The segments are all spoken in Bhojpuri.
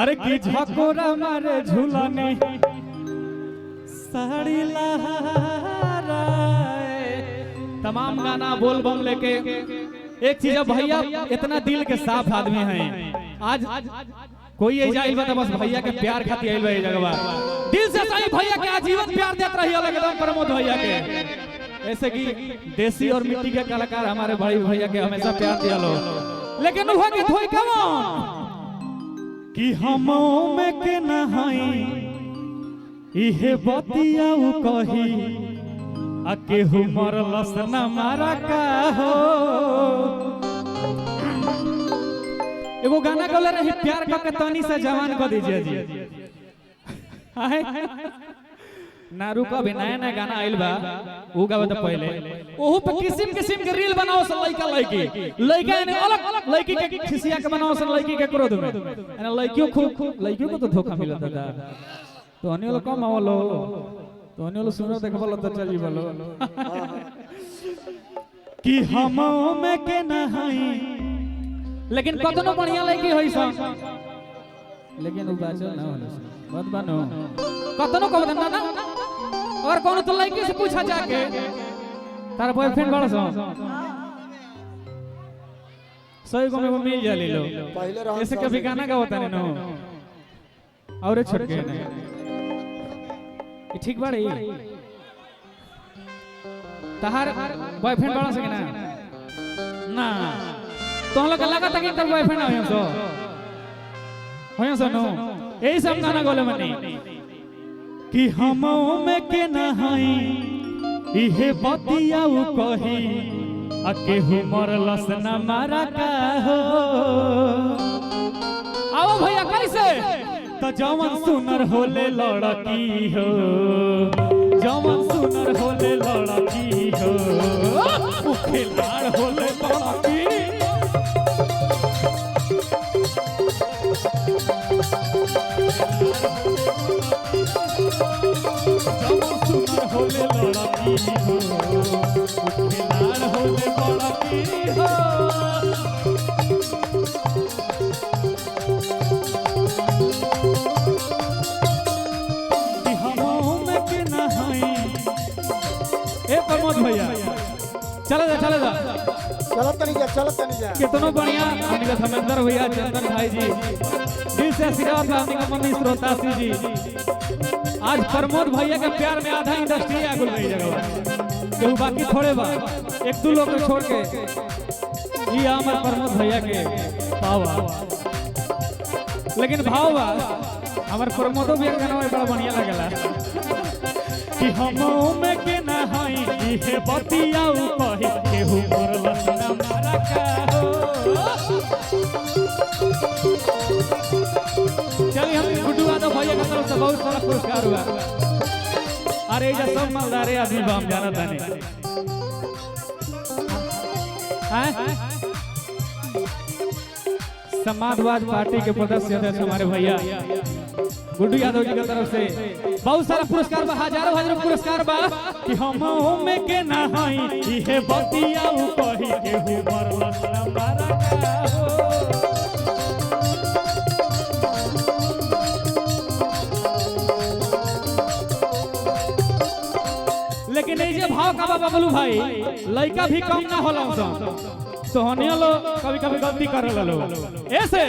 अरे की झकोरा मारे झूलने साड़ी लहराए। तमाम गाना बोल बम लेके एक चीज भैया इतना दिल के साफ आदमी हैं। आज कोई जाइल बा बस भैया के प्यार खातिर आइल बा ये जगह दिल से सही भैया के आजीवन प्यार देत रही एकदम प्रमोद भैया के। ऐसे कि देसी और मिट्टी के कलाकार हमारे बड़े भैया के हमेशा प्यार दिया लो। लेकिन वहां की थोई कमन कि हमो में के नहाई इहे बतियाऊ कही आ केहू मरलस न मारा का हो। एगो गाना गले रही प्यार के तनी से जवान कर दीजिए जी ना रुका भी नया नया गाना आइल बा उ गावे त पहले ओहू पे किस्म किस्म के रील बनाओ स लइका लइका ने अलग लइकी के खिसिया के बनाओ स लइकी के क्रोध में एना लइकियों खूब लइकियों को तो धोखा मिलता था। तो अन्य लोग कम आवलो तो अन्य लोग सुनो देखबलो त चली बोलो कि हम में के नहाई लेकिन कतनो बढ़िया लइकी होई स लेकिन उ बाचल ना होले मत बनो कतनो कह देना ना। और कौन तो लड़की से पूछा जाके तार बॉयफ्रेंड बड़ा सो सही को में मिल जा ले लो ऐसे कभी गाना का होता नहीं नो और छोड़ के नहीं ये ठीक बाड़ी तार बॉयफ्रेंड बड़ा सके ना ना तो लोग लगा था कि तर बॉयफ्रेंड होय सो नो यही सब गाना गोले मनी कि हम में के नहाई इहे बतियाऊ कही आ केहू मरलस न मारा का हो। आओ भैया कैसे तो जवन सुनर होले लड़की हो जवन सुनर होले लड़की हो उ खिलाड़ होले लड़की होले लड़की हो खिलाड़ होले लड़की हो। हमों में के नहाई ए प्रमोद भैया चले जा चलो तनी जा कितनो बढ़िया हमने धर्मेंद्र भैया चंदन भाई जी दिल से आशीर्वाद हमने मनीष रोहतासी जी। आज प्रमोद भैया के प्यार में आधा इंडस्ट्री आ गई जगह केहू बाकी थोड़े बा एक दो लोग को छोड़ के ये हमार प्रमोद भैया के पावा लेकिन भाव बा हमार प्रमोदो भैया के गाना बड़ा बढ़िया लगला कि हमो में के नहाई इहे बतियाऊ कही केहू मरलस न मारा का हो। चलिए हम गुड्डू यादव भैया की तरफ से बहुत सारा पुरस्कार हुआ। अरे ये सब मालदारे आदमी बाम जाना था नहीं समाजवादी पार्टी के सदस्य अध्यक्ष हमारे भैया गुड्डू यादव जी की तरफ से बहुत सारा पुरस्कार बा हजारों पुरस्कार बा कि हम में के नहाई इहे बतियाऊ कही केहू मरलस न मारा का हो। लेकिन ये भाव का बबलू भाई लड़का भी कम ना होला तो हनिया लो कभी गलती कर लो ऐसे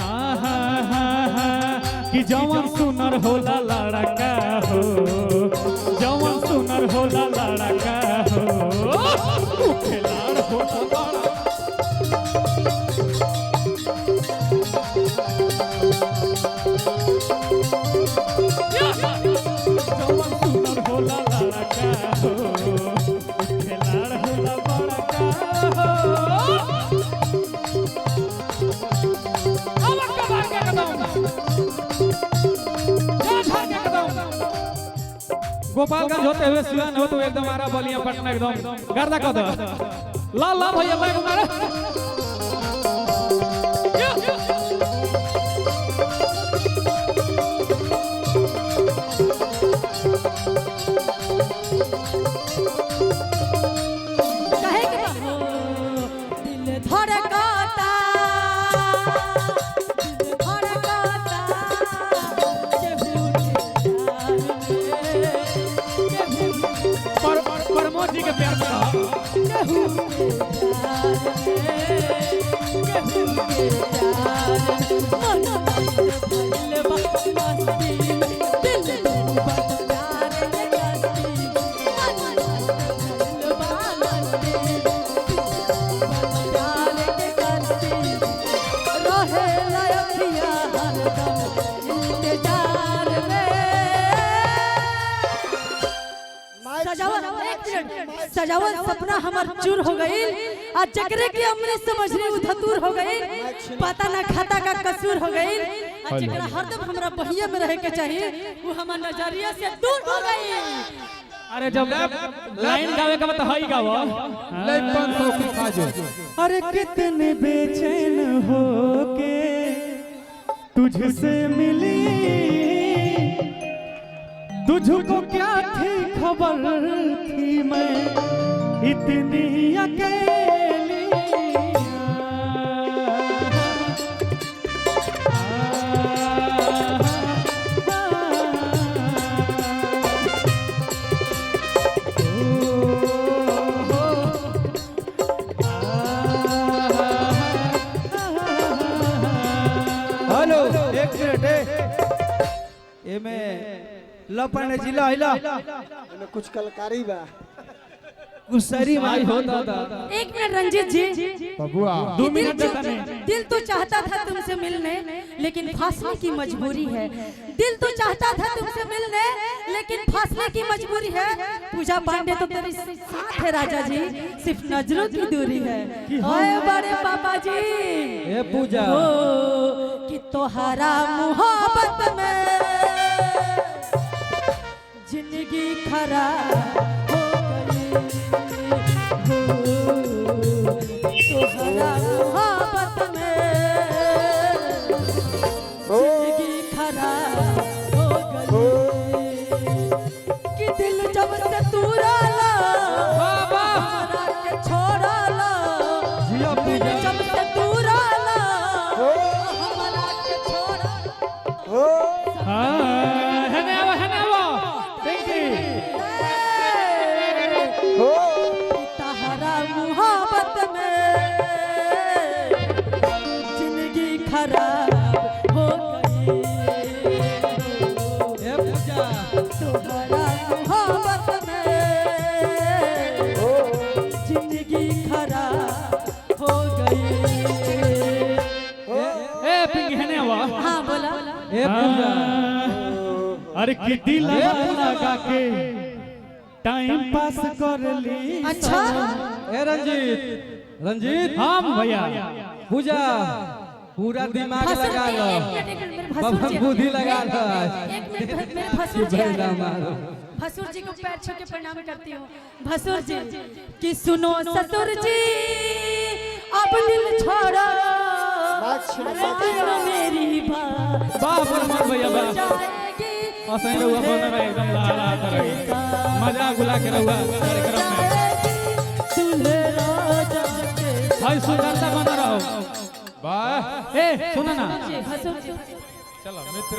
हाँ हाँ हाँ हाँ कि जवन सुनर होला लड़का हो जवन सुनर होला लड़का हो खिलाड़ होला गोपालगंज होते हुए सिवान हो तो एकदम आरा बलिया पटना एकदम गर्दा कर दो ला ला भैया मैं मारा कहे के बा दिल धड़काता प्रमोद जी के प्यार में सजावल सपना हमार चूर हो गई आज जकरे की हमने समझनी उधतूर हो गई पता ना खाता का कसूर हो गई आज जकरा हरदम हमरा बहिया में रहे के चाहिए वो हमार नजरिया से दूर हो गई। अरे जब लाइन गावे का मत हई गावो ले 500 की खाजो। अरे कितने बेचैन हो के तुझसे मिली तुझको क्या थी खबर थी मैं इतनी अकेली हेलो एक मिनट ए में लपने जिला हिला एमे कुछ कलकारी बा गुस्सरी माई होता था। एक मिनट रंजीत जी बबुआ 2 मिनट देता नहीं दिल तो चाहता था तुमसे मिलने लेकिन फासले की मजबूरी है। दिल तो चाहता था तुमसे मिलने लेकिन फासले की मजबूरी है। पूजा पांडे तो तेरे साथ है राजा जी सिर्फ नजरों की दूरी है। ओए बड़े पापा जी ए पूजा कि तोहरा मोहब्बत में जिंदगी खराब हो गई तोहरा मोहब्बत में जिंदगी खराब हो गई कि दिल जब से तूराला बाबा हमरा के छोड़ाला जिया दिल पूजा जब से तूराला हमरा के छोड़ाला हो हां हने आवा थैंक यू हो तहरा मोहब्बत में जिंदगी खराब हो गई ए पूजा तोहरा मोहब्बत में हो जिंदगी खराब हो गई। ए पिंगी हने आवा हाँ बोला ए पूजा अरे किटी लगा के टाइम पास कर ली अच्छा ए रंजीत हम भैया पूजा पूरा दिमाग भसुर लगा जी, लो एक मिनट मेरे बाबा भसुर जी बुद्धि लगा लो एक मिनट मेरे भसुर जी आ बैला रहे मारो हैं। भसुर जी को पैर छू के प्रणाम करती हूँ। भसुर जी कि सुनो ससुर जी अब दिल छोड़ो सुनो मेरी बात वाह फरमान भैया वाह जाएगी असै रहुआ बोलने में एकदम लहरा कर रही मजा गुला के रहुआ कार्यक्रम में सुने राजा के भाई सुंदरता बना रहो वाह ए सुना ना भसुर जी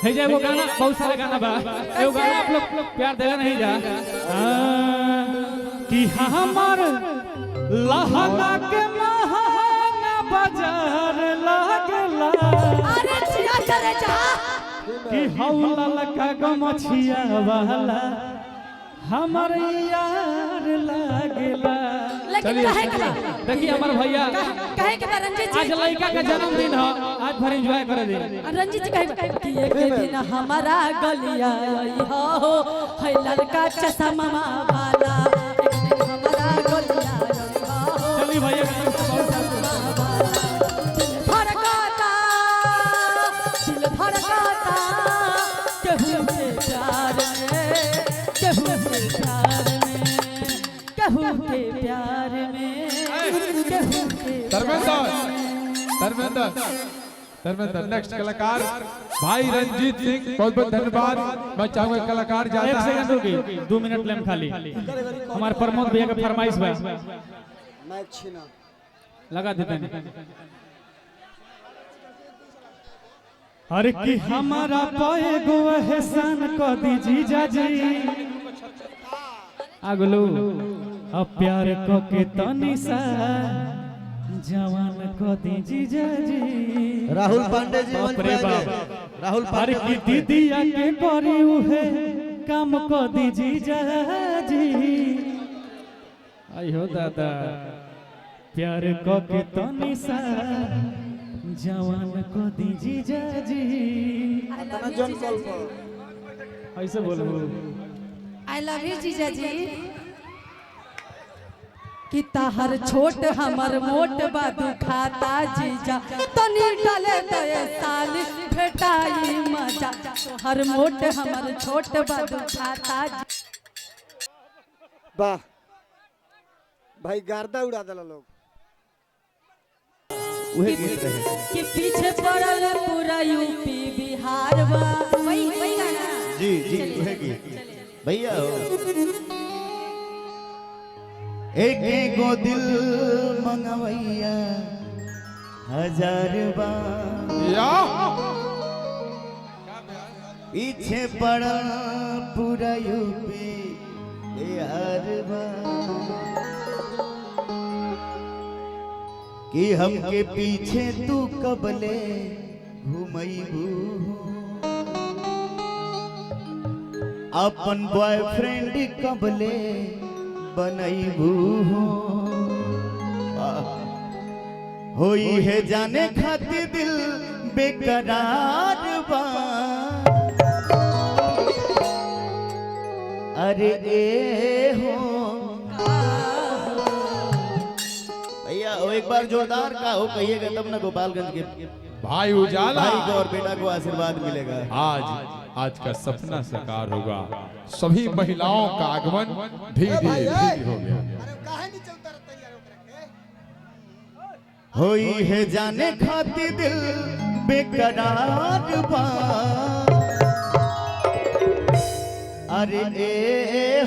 है जे वो गाना बहुत सारे गाना बा एगो गाना आप लोग प्यार देगा नहीं जा कि हमर लहंगा के महंगा बाजार लागला अरे चिया करे जा कि हौला लका गमछिया वाला हमर यार लागला लेकिन कहे के बा देखिए हमार भैया कहे के बा रंजीत आज जी लड़का का जन्मदिन है आज भर एंजॉय करे दे रंजीत जी कहे कि एक दिन हमारा गलिया आई हो है लड़का चश्मा वाला एक दिन हमारा गलिया आई हो चलिए भैया का तरफ से बहुत सारा धड़काता दिल धड़काता केहू से प्यार में केहू से धर्मेंद्र धर्मेंद्र धर्मेंद्र नेक्स्ट कलाकार भाई रंजीत सिंह, बहुत बहुत धन्यवाद। मैं चाहूंगा कलाकार एक जाता है। सेकंड रुकी, 2 मिनट लेम खाली। हमारे प्रमोद भैया का फरमाइश बा, माइक छीना। लगा देते हैं। हर की हमारा पाए गो एहसान को दी जीजा जी, अगलो अब प्यार को के तनी सा जवान को दी जीजा जी। राहुल पांडे जी बाप रे बाप। राहुल हर की दीदिया के करी उहे काम को दी जीजा जी। आई हो दादा प्यार को के तनी सा जवान को दी जीजा जी। तना जन कॉल पर ऐसे बोलो। आई लव यू जीजा जी। कि ताहर छोट हमर मोट बादू खाता जीजा, तनी डाले दे साल भेटाई मजा। तोहर मोट हमर छोट बादू खाता वाह भाई गर्दा उड़ा देला लोग। वही गीत रहे। कि पीछे पड़ल पूरा यूपी बिहार बा। वही गाना। जी जी वही गीत भैया हो। एक गो दिल मंगवैया 1000 बार, या पीछे पड़ा पूरा यूपी बिहार बा। कि हमके पीछे तू कबले घुमैबू, अपन बॉयफ्रेंड कबले बनैबू। होई है जाने खातिर दिल बेकरार बा। अरे ए हो भैया वो एक बार जोरदार का हो कहिएगा तब ना गोपालगंज के भाई उजाला भाई को और बेटा को आशीर्वाद मिलेगा। आज का सपना साकार होगा। सभी महिलाओं का आगमन धीरे धीरे हो गया। अरे काहे नहीं चलता रहता यार ओकरा के। होई है जाने खातिर दिल बेकरार बा। अरे ए